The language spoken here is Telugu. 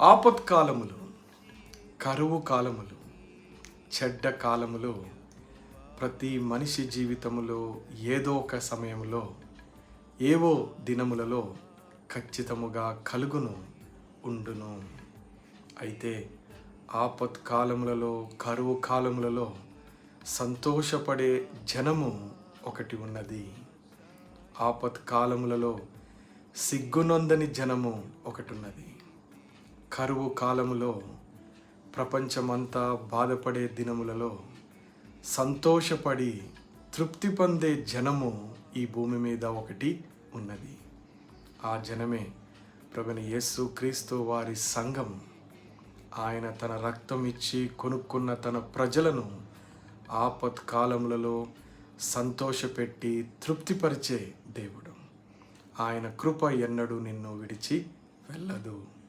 ఆపత్కాలములు, కరువు కాలములు, చెడ్డ కాలములు ప్రతి మనిషి జీవితములో ఏదో ఒక సమయంలో, ఏవో దినములలో ఖచ్చితముగా కలుగును, ఉండును. అయితే ఆపత్కాలములలో, కరువు కాలములలో సంతోషపడే జనము ఒకటి ఉన్నది. ఆపత్కాలములలో సిగ్గునొందని జనము ఒకటి ఉన్నది. కరువు కాలములో ప్రపంచమంతా బాధపడే దినములలో సంతోషపడి తృప్తి పొందే జనము ఈ భూమి మీద ఒకటి ఉన్నది. ఆ జనమే ప్రభువైన యేసు క్రీస్తు వారి సంఘం. ఆయన తన రక్తం ఇచ్చి కొనుక్కున్న తన ప్రజలను ఆపత్కాలములలో సంతోషపెట్టి తృప్తిపరిచే దేవుడు. ఆయన కృప ఎన్నడూ నిన్ను విడిచి వెళ్ళదు.